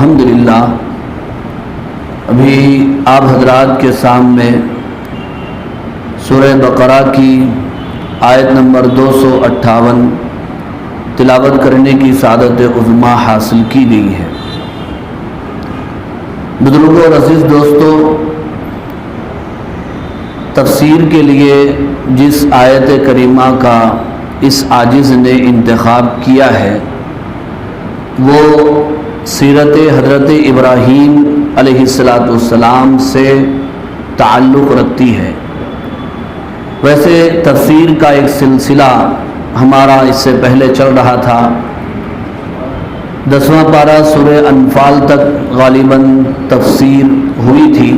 الحمدللہ ابھی آپ حضرات کے سامنے سورہ بقرہ کی آیت نمبر 258 تلاوت کرنے کی سعادت عظمیٰ حاصل کی گئی ہے۔ بزرگوں اور عزیز دوستو، تفسیر کے لیے جس آیت کریمہ کا اس عاجز نے انتخاب کیا ہے وہ سیرت حضرت ابراہیم علیہ السلام سے تعلق رکھتی ہے۔ ویسے تفسیر کا ایک سلسلہ ہمارا اس سے پہلے چل رہا تھا، 10واں پارہ سورہ انفال تک غالباً تفسیر ہوئی تھی،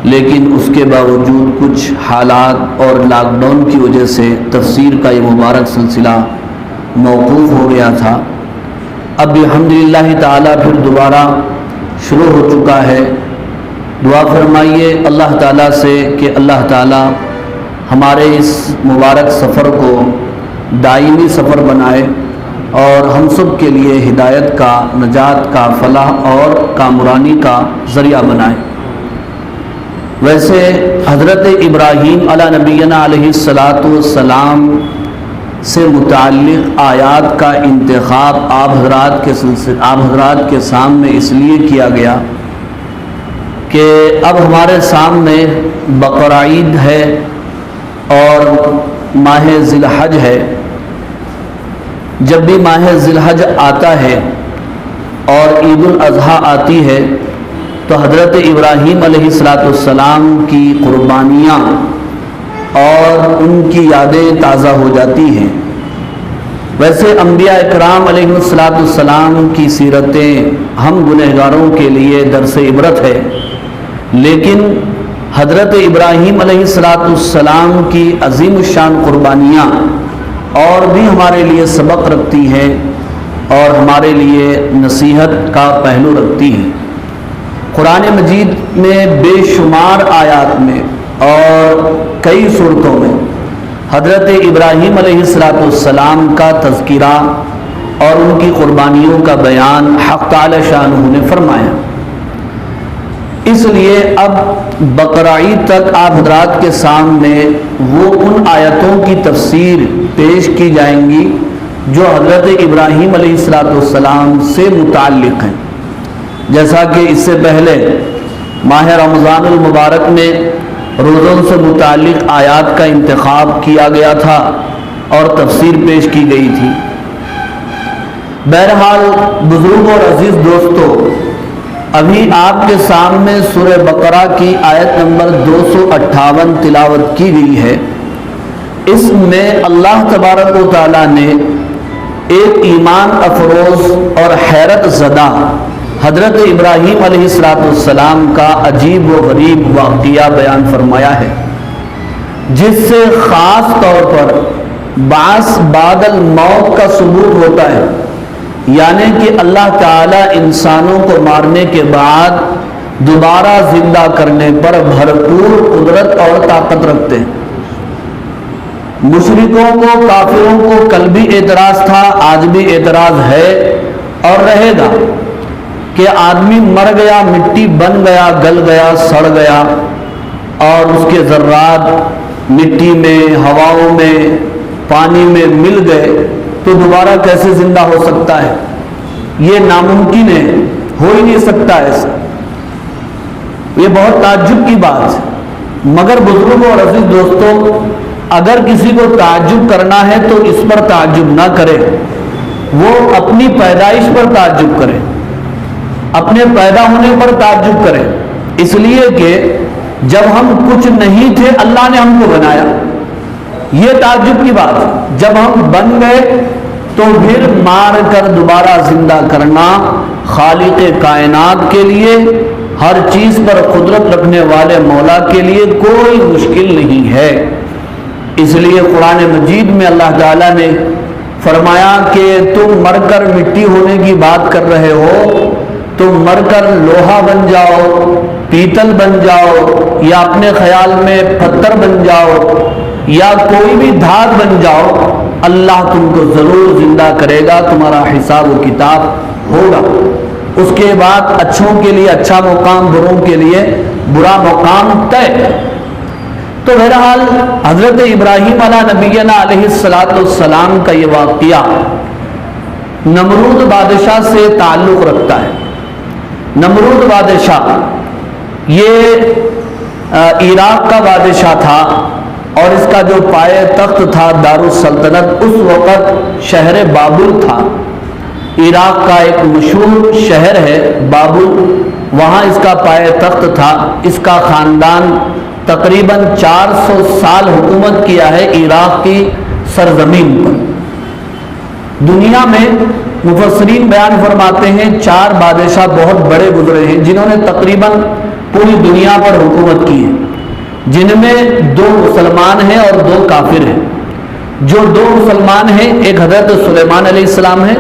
لیکن اس کے باوجود کچھ حالات اور لاک ڈاؤن کی وجہ سے تفسیر کا یہ مبارک سلسلہ موقوف ہو گیا تھا۔ اب الحمدللہ تعالیٰ پھر دوبارہ شروع ہو چکا ہے۔ دعا فرمائیے اللہ تعالیٰ سے کہ اللہ تعالیٰ ہمارے اس مبارک سفر کو دائمی سفر بنائے اور ہم سب کے لیے ہدایت کا، نجات کا، فلاح اور کامرانی کا ذریعہ بنائے۔ ویسے حضرت ابراہیم علیہ نبینا علیہ السلام سے متعلق آیات کا انتخاب آپ حضرات کے سامنے اس لیے کیا گیا کہ اب ہمارے سامنے بقرہ عید ہے اور ماہ ذی الحج ہے۔ جب بھی ماہ ذی الحج آتا ہے اور عید الاضحیٰ آتی ہے تو حضرت ابراہیم علیہ السلام کی قربانیاں اور ان کی یادیں تازہ ہو جاتی ہیں۔ ویسے انبیاء اکرام علیہ السلام کی سیرتیں ہم گنہگاروں کے لیے درس عبرت ہے، لیکن حضرت ابراہیم علیہ السلام کی عظیم الشان قربانیاں اور بھی ہمارے لیے سبق رکھتی ہیں اور ہمارے لیے نصیحت کا پہلو رکھتی ہیں۔ قرآن مجید میں بے شمار آیات میں اور کئی صورتوں میں حضرت ابراہیم علیہ السلام کا تذکرہ اور ان کی قربانیوں کا بیان حق تعالی شانہ نے فرمایا۔ اس لیے اب بقرہ عید تک آپ حضرات کے سامنے وہ ان آیتوں کی تفسیر پیش کی جائیں گی جو حضرت ابراہیم علیہ السلام سے متعلق ہیں۔ جیسا کہ اس سے پہلے ماہ رمضان المبارک میں روزوں سے متعلق آیات کا انتخاب کیا گیا تھا اور تفسیر پیش کی گئی تھی۔ بہرحال بزرگ اور عزیز دوستو، ابھی آپ کے سامنے سورہ بقرہ کی آیت نمبر 258 تلاوت کی گئی ہے۔ اس میں اللہ تبارک و تعالیٰ نے ایک ایمان افروز اور حیرت زدہ حضرت ابراہیم علیہ السلام کا عجیب و غریب واقعہ بیان فرمایا ہے، جس سے خاص طور پر بعث بعد الموت کا ثبوت ہوتا ہے، یعنی کہ اللہ تعالی انسانوں کو مارنے کے بعد دوبارہ زندہ کرنے پر بھرپور قدرت اور طاقت رکھتے ہیں۔ مشرکوں کو، کافروں کو کل بھی اعتراض تھا، آج بھی اعتراض ہے اور رہے گا کہ آدمی مر گیا، مٹی بن گیا، گل گیا، سڑ گیا اور اس کے ذرات مٹی میں، ہواؤں میں، پانی میں مل گئے تو دوبارہ کیسے زندہ ہو سکتا ہے؟ یہ ناممکن ہے، ہو ہی نہیں سکتا ایسا۔ یہ بہت تعجب کی بات ہے، مگر بزرگوں اور عزیز دوستوں، اگر کسی کو تعجب کرنا ہے تو اس پر تعجب نہ کرے، وہ اپنی پیدائش پر تعجب کرے، اپنے پیدا ہونے پر تعجب کرے، اس لیے کہ جب ہم کچھ نہیں تھے اللہ نے ہم کو بنایا، یہ تعجب کی بات ہے۔ جب ہم بن گئے تو پھر مار کر دوبارہ زندہ کرنا خالق کائنات کے لیے، ہر چیز پر قدرت رکھنے والے مولا کے لیے کوئی مشکل نہیں ہے۔ اس لیے قرآن مجید میں اللہ تعالیٰ نے فرمایا کہ تم مر کر مٹی ہونے کی بات کر رہے ہو، تم مر کر لوہا بن جاؤ، پیتل بن جاؤ، یا اپنے خیال میں پتھر بن جاؤ، یا کوئی بھی دھات بن جاؤ، اللہ تم کو ضرور زندہ کرے گا، تمہارا حساب و کتاب ہوگا۔ اس کے بعد اچھوں کے لیے اچھا مقام، بروں کے لیے برا مقام طے۔ تو بہرحال حضرت ابراہیم علیہ نبینا علیہ السلام کا یہ واقعہ نمرود بادشاہ سے تعلق رکھتا ہے۔ نمرود بادشاہ یہ عراق کا بادشاہ تھا، اور اس کا جو پائے تخت تھا دارالسلطنت اس وقت شہر بابل تھا۔ عراق کا ایک مشہور شہر ہے بابل، وہاں اس کا پائے تخت تھا۔ اس کا خاندان تقریباً 400 سال حکومت کیا ہے عراق کی سرزمین پر۔ دنیا میں مفسرین بیان فرماتے ہیں 4 بادشاہ بہت بڑے گزرے ہیں جنہوں نے تقریباً پوری دنیا پر حکومت کی ہے، جن میں 2 مسلمان ہیں اور 2 کافر ہیں۔ جو 2 مسلمان ہیں، ایک حضرت سلیمان علیہ السلام ہے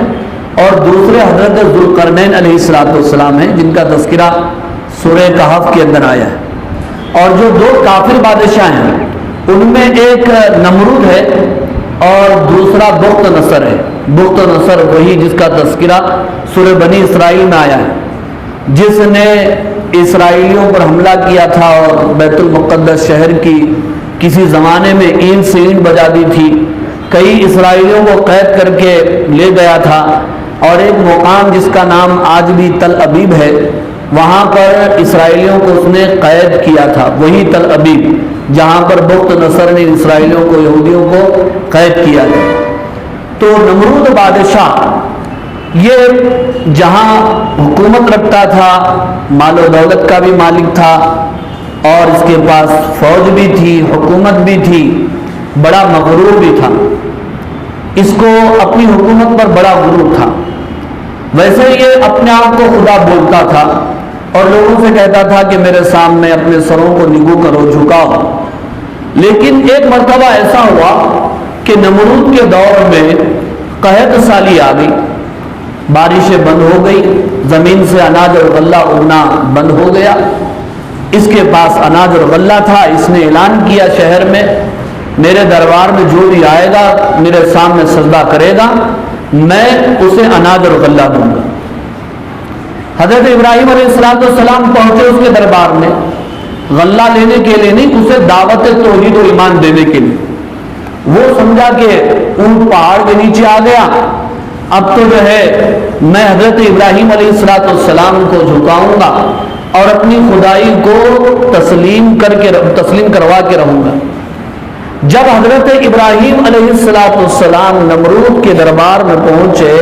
اور دوسرے حضرت ذوالقرنین علیہ السلام ہیں، جن کا تذکرہ سورہ کہف کے اندر آیا ہے۔ اور جو 2 کافر بادشاہ ہیں ان میں ایک نمرود ہے اور دوسرا بخت نصر ہے۔ بخت نصر وہی جس کا تذکرہ سورہ بنی اسرائیل میں آیا ہے، جس نے اسرائیلیوں پر حملہ کیا تھا اور بیت المقدس شہر کی کسی زمانے میں اینٹ سے اینٹ بجا دی تھی، کئی اسرائیلیوں کو قید کر کے لے گیا تھا، اور ایک مقام جس کا نام آج بھی تل ابیب ہے، وہاں پر اسرائیلیوں کو اس نے قید کیا تھا، وہی تل ابیب جہاں پر بخت نصر نے اسرائیلیوں کو، یہودیوں کو قید کیا تھا۔ تو نمرود بادشاہ یہ جہاں حکومت رکھتا تھا، مال و دولت کا بھی مالک تھا، اور اس کے پاس فوج بھی تھی، حکومت بھی تھی، بڑا مغرور بھی تھا۔ اس کو اپنی حکومت پر بڑا غرور تھا۔ ویسے یہ اپنے آپ کو خدا بولتا تھا اور لوگوں سے کہتا تھا کہ میرے سامنے اپنے سروں کو نگو کرو، جھکاؤ۔ لیکن ایک مرتبہ ایسا ہوا کہ نمرود کے دور میں قحط سالی آ گئی، بارشیں بند ہو گئی، زمین سے اناج اور غلہ اگنا بند ہو گیا۔ اس کے پاس اناج اور غلہ تھا، اس نے اعلان کیا شہر میں، میرے دربار میں جو بھی آئے گا، میرے سامنے سجدہ کرے گا، میں اسے اناج اور غلہ دوں گا۔ حضرت ابراہیم علیہ السلام پہنچے اس کے دربار میں، غلہ لینے کے لیے نہیں، اسے دعوت توحید و ایمان دینے کے لیے۔ وہ سمجھا کہ اونٹ پہاڑ کے نیچے آ گیا، اب تو جو ہے میں حضرت ابراہیم علیہ السلام کو جھکاؤں گا اور اپنی خدائی کو تسلیم کروا کے رہوں گا۔ جب حضرت ابراہیم علیہ السلام نمرود کے دربار میں پہنچے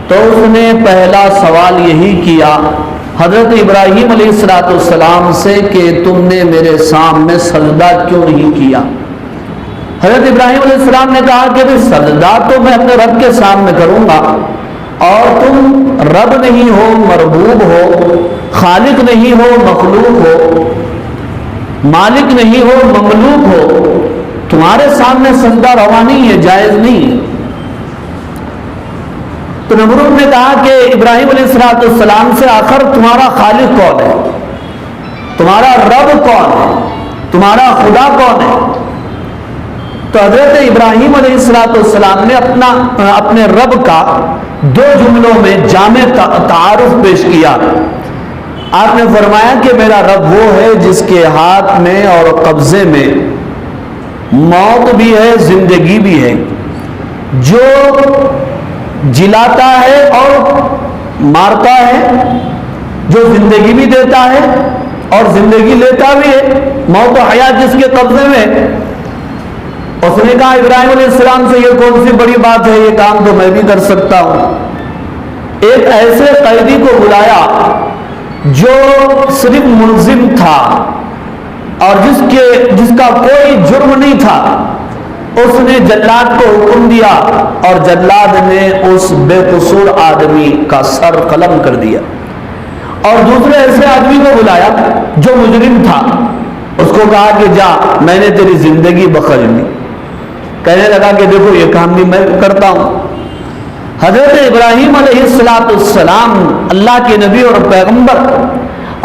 تو اس نے پہلا سوال یہی کیا حضرت ابراہیم علیہ السلام سے کہ تم نے میرے سامنے سجدہ کیوں نہیں کیا؟ حضرت ابراہیم علیہ السلام نے کہا کہ سجدہ تو میں اپنے رب کے سامنے کروں گا، اور تم رب نہیں ہو، مربوب ہو، خالق نہیں ہو، مخلوق ہو، مالک نہیں ہو، مملوک ہو، تمہارے سامنے سجدہ روا نہیں ہے، جائز نہیں ہے۔ تو نمرود نے کہا کہ ابراہیم علیہ السلام سے آخر تمہارا خالق کون ہے، تمہارا رب کون ہے، تمہارا خدا کون ہے؟ تو حضرت ابراہیم علیہ السلام نے اپنے رب کا 2 جملوں میں جامع تعارف پیش کیا۔ آپ نے فرمایا کہ میرا رب وہ ہے جس کے ہاتھ میں اور قبضے میں موت بھی ہے، زندگی بھی ہے، جو جلاتا ہے اور مارتا ہے، جو زندگی بھی دیتا ہے اور زندگی لیتا بھی ہے، موت و حیات جس کے قبضے میں۔ اس نے کہا ابراہیم علیہ السلام سے یہ کون سی بڑی بات ہے، یہ کام تو میں بھی کر سکتا ہوں۔ ایک ایسے قیدی کو بلایا جو صرف ملزم تھا اور جس کا کوئی جرم نہیں تھا، اس نے جلاد کو حکم دیا اور جلاد نے اس بے قصور آدمی کا سر قلم کر دیا، اور دوسرے ایسے آدمی کو بلایا جو مجرم تھا، اس کو کہا کہ جا میں نے تیری زندگی بخش لی۔ کہنے لگا کہ دیکھو یہ کام بھی میں کرتا ہوں۔ حضرت ابراہیم علیہ السلام اللہ کے نبی اور پیغمبر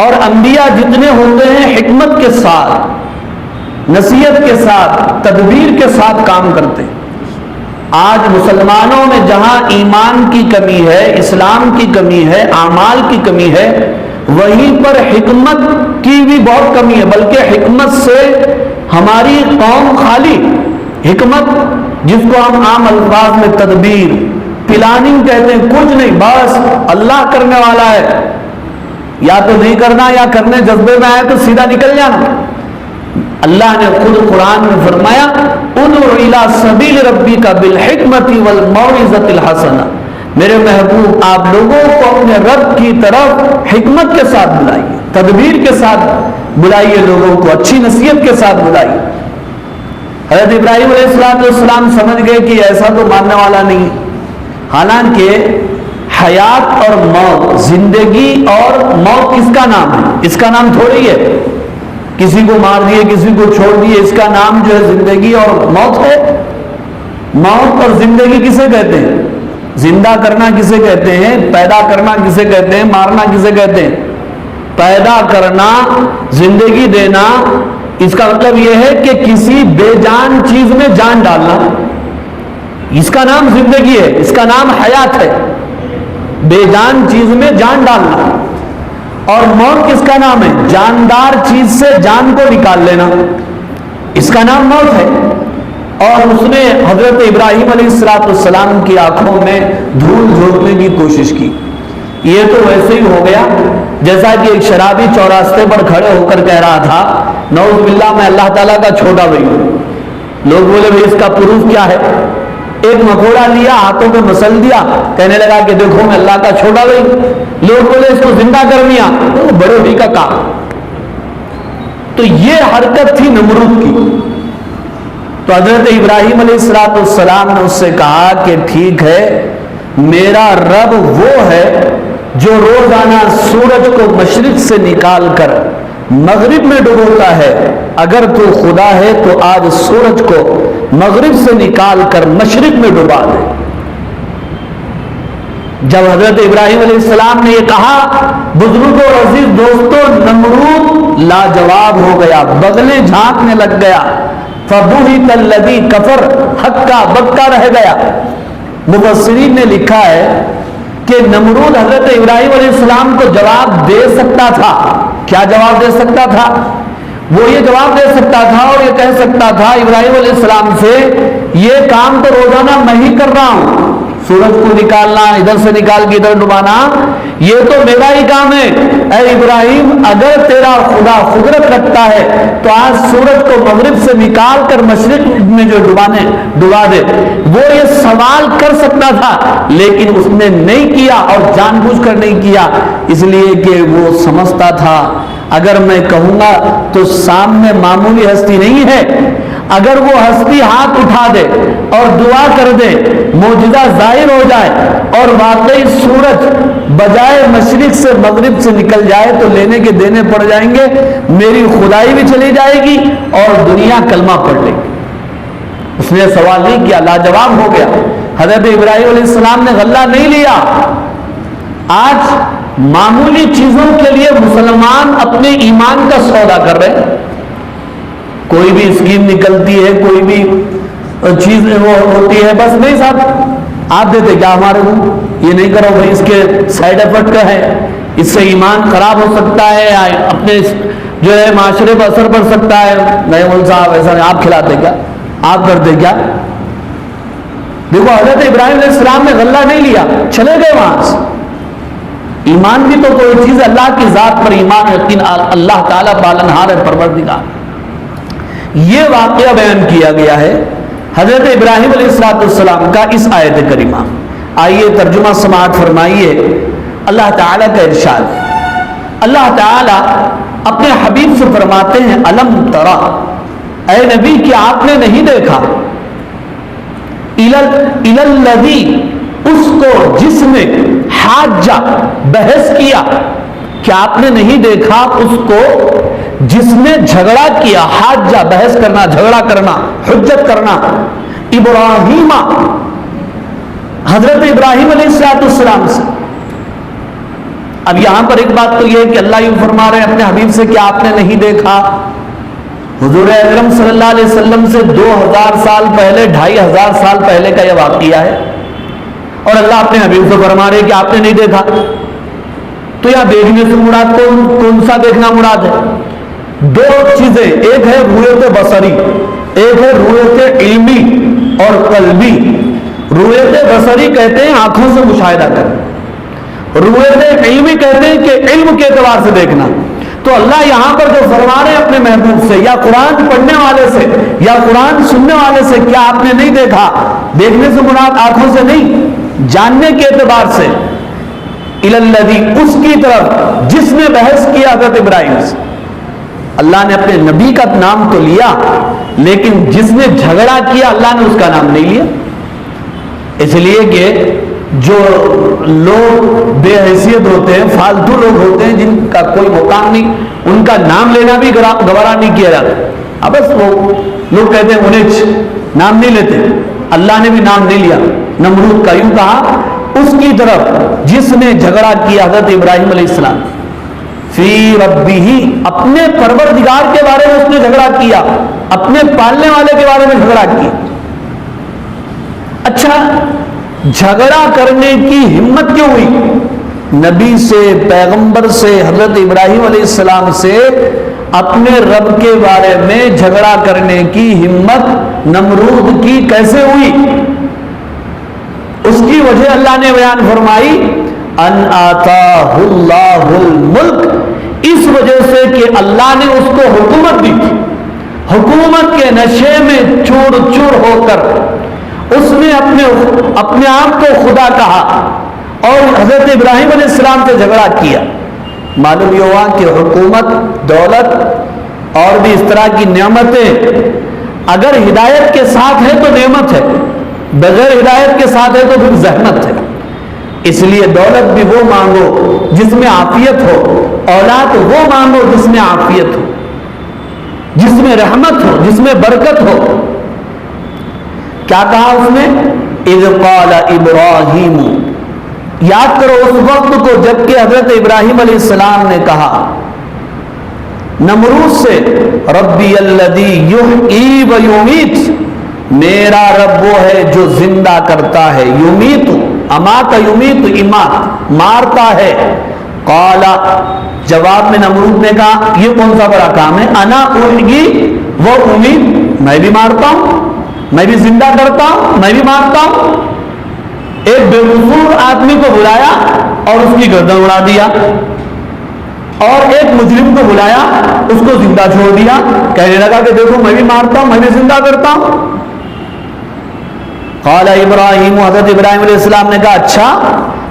اور انبیاء جتنے ہوتے ہیں حکمت کے ساتھ، نصیحت کے ساتھ، تدبیر کے ساتھ کام کرتے ہیں۔ آج مسلمانوں میں جہاں ایمان کی کمی ہے، اسلام کی کمی ہے، اعمال کی کمی ہے، وہیں پر حکمت کی بھی بہت کمی ہے، بلکہ حکمت سے ہماری قوم خالی۔ حکمت جس کو ہم عام الفاظ میں تدبیر، پلاننگ کہتے ہیں، کچھ نہیں، بس اللہ کرنے والا ہے، یا تو نہیں کرنا یا کرنے جذبے میں آئے تو سیدھا نکل جانا۔ اللہ نے خود قرآن میں فرمایا ادعو الی سبیل ربک بالحکمت والموعظۃ الحسنہ، میرے محبوب آپ لوگوں کو اپنے رب کی طرف حکمت کے ساتھ بلائیے، تدبیر کے ساتھ بلائیے، لوگوں کو اچھی نصیحت کے ساتھ بلائیے۔ حضرت ابراہیم علیہ السلام سمجھ گئے کہ ایسا تو ماننے والا نہیں ہے، حالانکہ حیات اور موت، زندگی اور موت کس کا نام ہے؟ اس کا نام تھوڑی ہے کسی کو مار دیے کسی کو چھوڑ دیے، اس کا نام جو ہے زندگی اور موت ہے۔ موت اور زندگی کسے کہتے ہیں؟ زندہ کرنا کسے کہتے ہیں؟ پیدا کرنا کسے کہتے ہیں؟ مارنا کسے کہتے ہیں؟ پیدا کرنا، زندگی دینا، اس کا مطلب یہ ہے کہ کسی بے جان چیز میں جان ڈالنا، اس کا نام زندگی ہے، اس کا نام حیات ہے، بے جان چیز میں جان ڈالنا۔ اور موت کس کا نام ہے؟ جاندار چیز سے جان کو نکال لینا، اس کا نام موت ہے۔ اور اس نے حضرت ابراہیم علیہ السلام کی آنکھوں میں دھول جھونکنے کی کوشش کی۔ یہ تو ویسے ہی ہو گیا جیسا کہ ایک شرابی چوراستے پر کھڑے ہو کر کہہ رہا تھا نعوذ باللہ میں اللہ تعالیٰ کا چھوٹا بھائی ہوں۔ لوگ بولے بھائی اس کا پروف کیا ہے؟ ایک مکوڑا لیا، ہاتھوں پہ مسل دیا، کہنے لگا کہ دیکھو میں اللہ کا چھوٹا بھائی۔ لوگ بولے اس کو زندہ کر دیا، بڑے بھائی کا کام۔ تو یہ حرکت تھی نمرود کی۔ تو حضرت ابراہیم علیہ السلام نے اس سے کہا کہ ٹھیک ہے، میرا رب وہ ہے جو روزانہ سورج کو مشرق سے نکال کر مغرب میں ڈبوتا ہے، اگر تو خدا ہے تو آج سورج کو مغرب سے نکال کر مشرق میں ڈبا دے۔ جب حضرت ابراہیم علیہ السلام نے یہ کہا، بزرگوں اور عزیز دوستوں، نمرود لاجواب ہو گیا، بغلیں جھانکنے لگ گیا۔ فَبُهِتَ الَّذِي كَفَرَ، ہکا بکا رہ گیا۔ مفسرین نے لکھا ہے کہ نمرود حضرت ابراہیم علیہ السلام کو جواب دے سکتا تھا۔ کیا جواب دے سکتا تھا؟ وہ یہ جواب دے سکتا تھا اور یہ کہہ سکتا تھا ابراہیم علیہ السلام سے، یہ کام تو روزانہ میں ہی کر رہا ہوں، سورج کو نکالنا، ادھر سے نکال کے ادھر ڈبانا، یہ تو میرا ہی کام ہے۔ اے ابراہیم، اگر تیرا خدا قدرت رکھتا ہے تو آج سورج کو مغرب سے نکال کر مشرق میں جو ڈبا دے۔ وہ یہ سوال کر سکتا تھا لیکن اس نے نہیں کیا، اور جان بوجھ کر نہیں کیا، اس لیے کہ وہ سمجھتا تھا اگر میں کہوں گا تو سامنے معمولی ہستی نہیں ہے، اگر وہ ہستی ہاتھ اٹھا دے اور دعا کر دے، معجزہ ظاہر ہو جائے اور واقعی سورج بجائے مشرق سے مغرب سے نکل جائے تو لینے کے دینے پڑ جائیں گے، میری خدائی بھی چلی جائے گی اور دنیا کلمہ پڑھ لے گی۔ اس نے سوال نہیں کیا، لاجواب ہو گیا۔ حضرت ابراہیم علیہ السلام نے غلہ نہیں لیا۔ آج معمولی چیزوں کے لیے مسلمان اپنے ایمان کا سودا کر رہے ہیں۔ کوئی بھی اسکیم نکلتی ہے، کوئی بھی چیز وہ ہوتی ہے، بس نہیں صاحب آپ دیتے کیا ہمارے کو، یہ نہیں کرو بھائی، اس کے سائیڈ ایفیکٹ کا ہے، اس سے ایمان خراب ہو سکتا ہے، اپنے جو ہے معاشرے پر اثر پڑ سکتا ہے۔ نہیں مول صاحب ایسا نہیں، آپ کھلاتے کیا، آپ کرتے کیا؟ دیکھو حضرت ابراہیم علیہ السلام نے غلہ نہیں لیا، چلے گئے وہاں سے۔ ایمان بھی تو کوئی چیز، اللہ کی ذات پر ایمان، یقین اللہ تعالیٰ پالنہار ہے، پروردگار۔ یہ واقعہ بیان کیا گیا ہے حضرت ابراہیم علیہ السلام کا اس آیت کریمہ۔ آئیے ترجمہ سماعت فرمائیے اللہ تعالیٰ کا ارشاد ہے۔ اللہ تعالیٰ اپنے حبیب سے فرماتے ہیں الم ترا، اے نبی کیا آپ نے نہیں دیکھا، الذی، اس کو جس نے حاجہ، بحث کیا، کیا آپ نے نہیں دیکھا اس کو جس نے جھگڑا کیا، حاجہ بحث کرنا، جھگڑا کرنا، حجت کرنا، ابراہیم، حضرت ابراہیم علیہ السلام سے۔ اب یہاں پر ایک بات تو یہ ہے کہ اللہ یوں فرما رہے ہیں اپنے حبیب سے کہ آپ نے نہیں دیکھا، حضور اکرم صلی اللہ علیہ وسلم سے 2000 سال پہلے 2500 سال پہلے کا یہ واقعہ ہے، اور اللہ اپنے حبیب سے فرما رہے کہ آپ نے نہیں دیکھا. تو یہاں دیکھنے سے مراد کون سا دیکھنا مراد ہے؟ دو چیزیں، ایک ہے رؤیت بصری، ایک ہے رؤیت علمی اور قلبی. رؤیت بصری کہتے ہیں آنکھوں سے مشاہدہ کرنا، رؤیت علمی کہتے ہیں کہ علم کے اعتبار سے دیکھنا. تو اللہ یہاں پر جو فرما رہے ہیں اپنے محبوب سے یا قرآن پڑھنے والے سے یا قرآن سننے والے سے، کیا آپ نے نہیں دیکھا؟ دیکھنے سے مراد آنکھوں سے نہیں، جاننے کے اعتبار سے. الذی، اس کی طرف جس نے بحث کیا حضرت ابراہیم سے. اللہ نے اپنے نبی کا نام تو لیا، لیکن جس نے جھگڑا کیا اللہ نے اس کا نام نہیں لیا. اس لیے کہ جو لوگ بے حیثیت ہوتے ہیں، فالتو لوگ ہوتے ہیں جن کا کوئی مقام نہیں، ان کا نام لینا بھی گوارا نہیں کیا جاتا. اب بس وہ لوگ کہتے ہیں انہیں نام نہیں لیتے، اللہ نے بھی نام نہیں لیا. نمرود کا یوں کہا اس کی طرف جس نے جھگڑا کیا حضرت ابراہیم علیہ السلام فی ربہ، اپنے پروردگار کے بارے میں اس نے جھگڑا کیا، اپنے پالنے والے کے بارے میں جھگڑا کیا. اچھا، جھگڑا کرنے کی ہمت کیوں ہوئی؟ نبی سے، پیغمبر سے، حضرت ابراہیم علیہ السلام سے اپنے رب کے بارے میں جھگڑا کرنے کی ہمت نمرود کی کیسے ہوئی؟ اس کی وجہ اللہ نے بیان فرمائی، ان آتاہ اللہ الملک، اس وجہ سے کہ اللہ نے اس کو حکومت دی تھی. حکومت کے نشے میں چور چور ہو کر اس نے اپنے آپ کو خدا کہا اور حضرت ابراہیم علیہ السلام سے جھگڑا کیا. معلوم یہ ہوا کہ حکومت، دولت اور بھی اس طرح کی نعمتیں اگر ہدایت کے ساتھ ہے تو نعمت ہے، بغیر ہدایت کے ساتھ ہے تو پھر زحمت ہے. اس لیے دولت بھی وہ مانگو جس میں عافیت ہو، اولاد وہ مانگو جس میں عافیت ہو، جس میں رحمت ہو، جس میں برکت ہو. کیا کہا اس نے؟ اذ قال ابراہیم، یاد کرو اس وقت کو جب کہ حضرت ابراہیم علیہ السلام نے کہا نمرود سے، ربی الذی یحیی و یمیت، میرا رب وہ ہے جو زندہ کرتا ہے، یمیت، امات یمیت، امات، مارتا ہے. قال، جواب میں نمرود نے کہا یہ کون سا بڑا کام ہے؟ انا احیی و امیت، میں بھی مارتا ہوں، میں بھی زندہ کرتا ہوں، میں بھی مارتا ہوں. ایک بے قصور آدمی کو بلایا اور اس کی گردن اڑا دیا، اور ایک مجرم کو بلایا اس کو زندہ چھوڑ دیا، کہنے لگا کہ دیکھو میں بھی مارتا ہوں، میں بھی زندہ کرتا ہوں. قال ابراہیم، حضرت ابراہیم علیہ السلام نے کہا اچھا،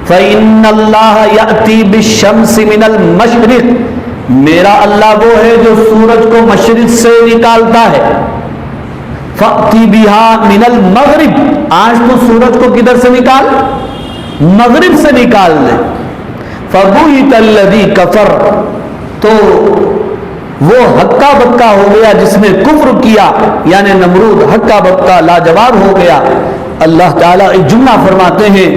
فإن اللہ یأتی بالشمس من المشرق، میرا اللہ وہ ہے جو سورج کو مشرق سے نکالتا ہے. فأتی بها من المغرب، آج تو سورج کو کدھر سے نکال؟ مغرب سے نکال لے. فبہت الذی کفر، تو وہ ہکا بکا ہو گیا جس نے کفر کیا، یعنی نمرود ہکا بکا لاجواب ہو گیا. اللہ تعالیٰ ایک جملہ فرماتے ہیں،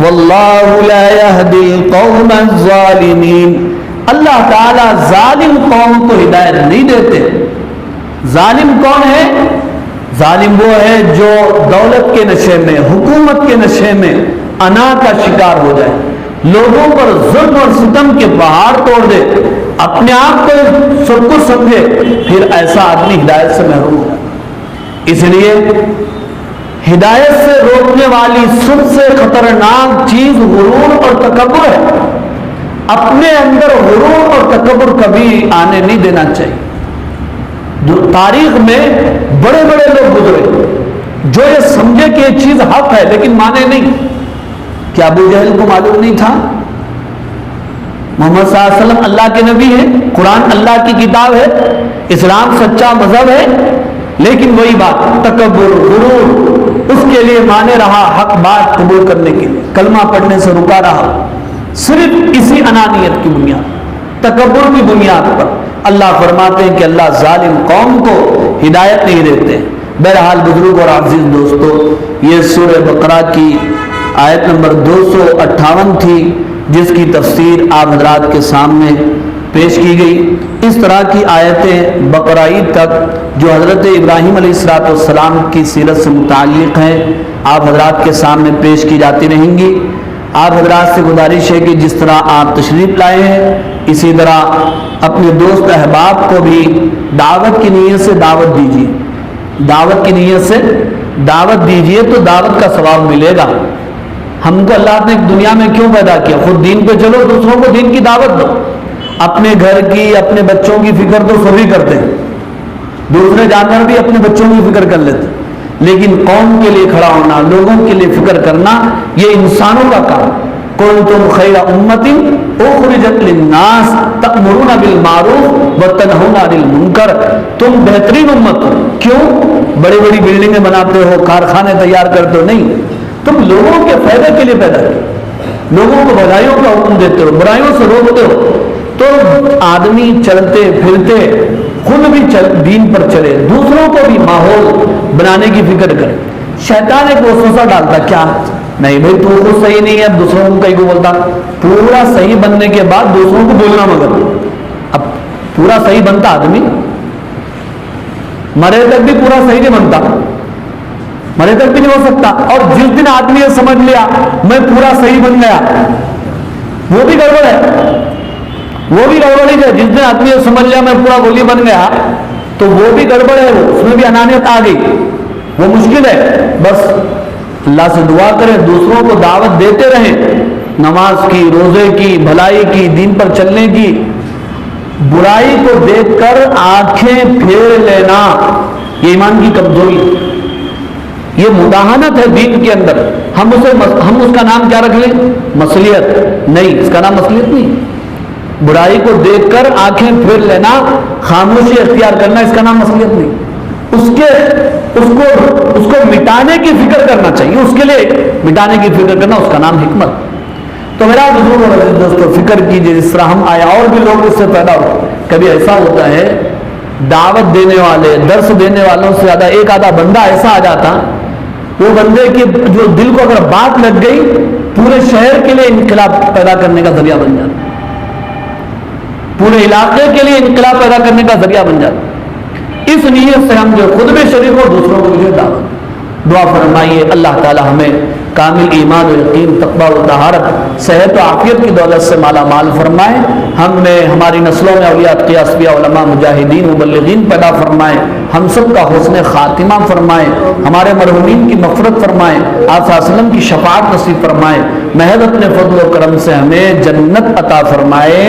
واللہ لا یہدی القوم الظالمین، اللہ تعالیٰ ظالم قوم کو ہدایت نہیں دیتے. ظالم کون ہے؟ ظالم وہ ہے جو دولت کے نشے میں، حکومت کے نشے میں انا کا شکار ہو جائے، لوگوں پر ظلم اور ستم کے پہاڑ توڑ دے، اپنے آپ کو سب کچھ سمجھے، پھر ایسا آدمی ہدایت سے محروم ہو. اس لیے ہدایت سے روکنے والی سب سے خطرناک چیز غرور اور تکبر ہے. اپنے اندر غرور اور تکبر کبھی آنے نہیں دینا چاہیے. جو تاریخ میں بڑے بڑے لوگ گزرے جو یہ سمجھے کہ یہ چیز حق ہے لیکن مانے نہیں. کیا ابو جہل کو معلوم نہیں تھا محمد صلی اللہ علیہ وسلم اللہ کے نبی ہے، قرآن اللہ کی کتاب ہے، اسلام سچا مذہب ہے، لیکن وہی بات تکبر، غرور اس کے لیے مانے رہا، حق بات قبول کرنے کے لیے کلمہ پڑھنے سے رکا رہا، صرف اسی انانیت کی بنیاد، تکبر کی بنیاد پر. اللہ فرماتے ہیں کہ اللہ ظالم قوم کو ہدایت نہیں دیتے. بہرحال بزرگ اور عزیز دوستو، یہ سورہ بقرہ کی آیت نمبر 258 تھی جس کی تفسیر آپ حضرات کے سامنے پیش کی گئی۔ اس طرح کی آیتیں بقرہ عید تک جو حضرت ابراہیم علیہ السلام کی سیرت سے متعلق ہیں آپ حضرات کے سامنے پیش کی جاتی رہیں گی۔ آپ حضرات سے گزارش ہے کہ جس طرح آپ تشریف لائے ہیں اسی طرح اپنے دوست احباب کو بھی دعوت کی نیت سے دعوت دیجیے، دعوت کی نیت سے دعوت دیجیے تو دعوت کا ثواب ملے گا۔ ہم کو اللہ نے دنیا میں کیوں پیدا کیا؟ خود دین پہ چلو، دوسروں کو دین کی دعوت دو۔ اپنے گھر کی اپنے بچوں کی فکر تو سبھی کرتے ہیں، دوسرے جانور بھی اپنے بچوں کی فکر کر لیتے، لیکن قوم کے لیے کھڑا ہونا، لوگوں کے لیے فکر کرنا یہ انسانوں کا کام۔ کنتم خیر امۃ اخرجت للناس تأمرون بالمعروف وتنہون عن المنکر، تم بہترین امت ہو۔ کیوں؟ بڑی بڑی بلڈنگیں بناتے ہو، کارخانے تیار کرتے ہو؟ نہیں، تم لوگوں کے فائدے کے لیے پیدا کیے، لوگوں کو بھلائیوں کا حکم دیتے ہو، برائیوں سے روکتے ہو۔ تو آدمی چلتے پھرتے خود بھی دین پر چلے، دوسروں کو بھی ماحول بنانے کی فکر کرے۔ شیطان ایک وسوسہ ڈالتا، کیا نہیں بھائی تو خود صحیح نہیں ہے، دوسروں کو کہیں کو بولتا، پورا صحیح بننے کے بعد دوسروں کو بولنا، مگر اب پورا صحیح بنتا آدمی مرے تک بھی پورا صحیح نہیں بنتا، مرے تک بھی نہیں ہو سکتا۔ اور جس دن آدمی نے سمجھ لیا میں پورا صحیح بن گیا، وہ بھی گڑبڑ ہے، وہ بھی گڑبڑ ہے۔ جس دن آدمی نے سمجھ لیا میں پورا ولی بن گیا تو وہ بھی گڑبڑ ہے، وہ اس میں بھی انانیت آ گئی، وہ مشکل ہے۔ بس اللہ سے دعا کریں، دوسروں کو دعوت دیتے رہیں، نماز کی، روزے کی، بھلائی کی، دین پر چلنے کی۔ برائی کو دیکھ کر آنکھیں پھیر لینا یہ ایمان کی کمزوری، یہ مداہنت ہے دین کے اندر۔ ہم اس کا نام کیا رکھ لیں؟ مصلیحت؟ نہیں، اس کا نام مصلیحت نہیں۔ برائی کو دیکھ کر آنکھیں پھیر لینا، خاموشی اختیار کرنا، اس کا نام مصلیحت نہیں۔ اس کو مٹانے کی فکر کرنا چاہیے، اس کے لیے مٹانے کی فکر کرنا، اس کا نام حکمت۔ تو میرا بزرگ اور دوستو فکر کیجئے، جس طرح ہم آئے اور بھی لوگ اس سے پیدا ہو۔ کبھی ایسا ہوتا ہے دعوت دینے والے، درس دینے والوں سے زیادہ ایک آدھا بندہ ایسا آ جاتا، وہ بندے کے جو دل کو اگر بات لگ گئی پورے شہر کے لیے انقلاب پیدا کرنے کا ذریعہ بن جاتا، پورے علاقے کے لیے انقلاب پیدا کرنے کا ذریعہ بن جاتا۔ اس نیت سے ہم جو خود میں شریک ہو، دوسروں کو بھی دعوت دعا فرمائیے اللہ تعالی ہمیں کامل ایمان و یقین، تقویٰ و طہارت، صحت و عافیت کی دولت سے مالا مال فرمائے۔ ہم نے ہماری نسلوں میں اولیاء اتقیاء اصفیاء علماء مجاہدین مبلغین پیدا فرمائے، ہم سب کا حسن خاتمہ فرمائے، ہمارے مرحومین کی مغفرت فرمائے، آپ صلی اللہ علیہ وسلم کی شفاعت نصیب فرمائے، محض اپنے فضل و کرم سے ہمیں جنت عطا فرمائے۔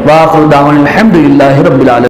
وآخر دعوانا الحمدللہ رب العالمین۔